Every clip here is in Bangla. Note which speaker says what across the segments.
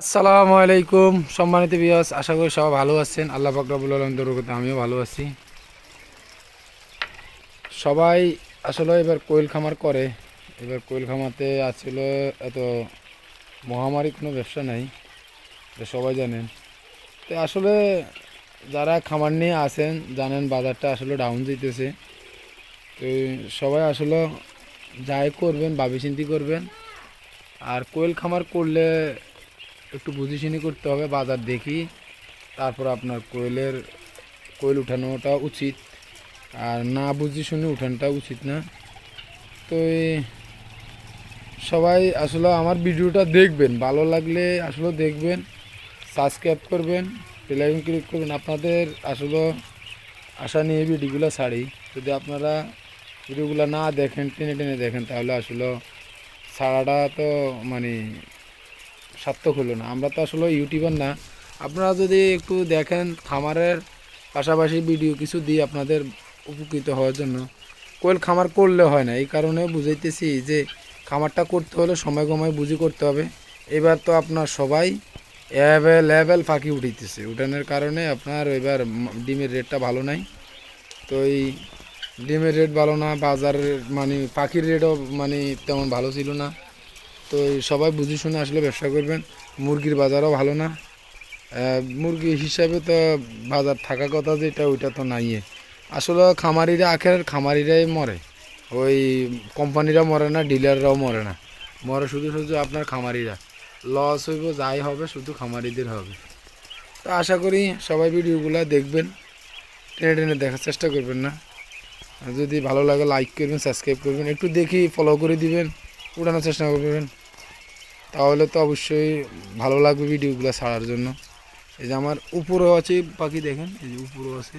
Speaker 1: আসসালামু আলাইকুম সম্মানিত ভিউয়ার্স, আশা করি সবাই ভালো আছেন। আল্লাহ পাক রব্বুল আলামিনের দরুদে আমিও ভালো আছি। সবাই আসলে এবার কোয়েল খামার করে। এবার কোয়েল খামারতে আসলে এত মহামারী কোনো ব্যবসা নাই, এটা সবাই জানেন। তো আসলে যারা খামার নিয়ে আছেন জানেন বাজারটা আসলে ডাউন যেতেছে। তো সবাই আসলে যাই করবেন ভাবি চিন্তি করবেন। আর কোয়েল খামার করলে একটু বুঝে শুনে করতে হবে, বাজার দেখি তারপর আপনার কোয়েল উঠানোটা উচিত। আর না বুঝে শুনে উঠানটা উচিত না। তো সবাই আসলে আমার ভিডিওটা দেখবেন, ভালো লাগলে আসলে দেখবেন, সাবস্ক্রাইব করবেন, বেল আইকন ক্লিক করবেন। আপনাদের আসলে আশা নিয়ে ভিডিওগুলো ছাড়ি। যদি আপনারা ভিডিওগুলো না দেখেন, টেনে টেনে দেখেন, তাহলে আসলে ছাড়াটা তো মানে সার্থক হলো না। আমরা তো আসলে ইউটিউবার না। আপনারা যদি একটু দেখেন, খামারের পাশাপাশি ভিডিও কিছু দিই আপনাদের উপকৃত হওয়ার জন্য। কোয়েল খামার করলে হয় না, এই কারণে বুঝাইতেছি যে খামারটা করতে হলে সময় কমায় বুঝি করতে হবে। এবার তো আপনার সবাই অ্যাভেলেবেল পাখি উঠাইতেছে, উঠানোর কারণে আপনার এবার ডিমের রেটটা ভালো নাই। তো এই ডিমের রেট ভালো না, বাজারের মানে পাখির রেটও মানে তেমন ভালো ছিল না। তো সবাই বুঝে শুনে আসলে ব্যবসা করবেন। মুরগির বাজারও ভালো না। মুরগি হিসাবে তো বাজার থাকা কথা যেটা ওইটা তো নাই। আসলে খামারিরা আখের খামারিরাই মরে, ওই কোম্পানিরা মরে না, ডিলাররাও মরে না, মরে শুধু শুধু আপনার খামারিরা। লস হইব যাই হবে শুধু খামারিদের হবে। তো আশা করি সবাই ভিডিওগুলো দেখবেন, টেনে টেনে দেখার চেষ্টা করবেন না। আর যদি ভালো লাগে লাইক করবেন, সাবস্ক্রাইব করবেন, একটু দেখি ফলো করে দিবেন, উঠানোর চেষ্টা করবেন। তাহলে তো অবশ্যই ভালো লাগবে ভিডিওগুলো ছাড়ার জন্য। এই যে আমার উপরেও আছে পাখি, দেখেন এই যে উপরেও আছে,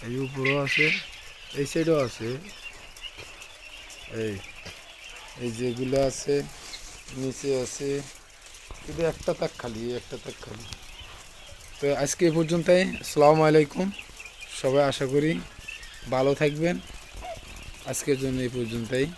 Speaker 1: এই যে উপরেও আছে, এই সাইডেও আছে, এই এই যেগুলো আছে নিচে আছে, শুধু একটা তাক খালি, একটা তাক খালি। তো আজকে এই পর্যন্তই। আসসালামু আলাইকুম। সবাই আশা করি ভালো থাকবেন। আজকের জন্য এই পর্যন্তই।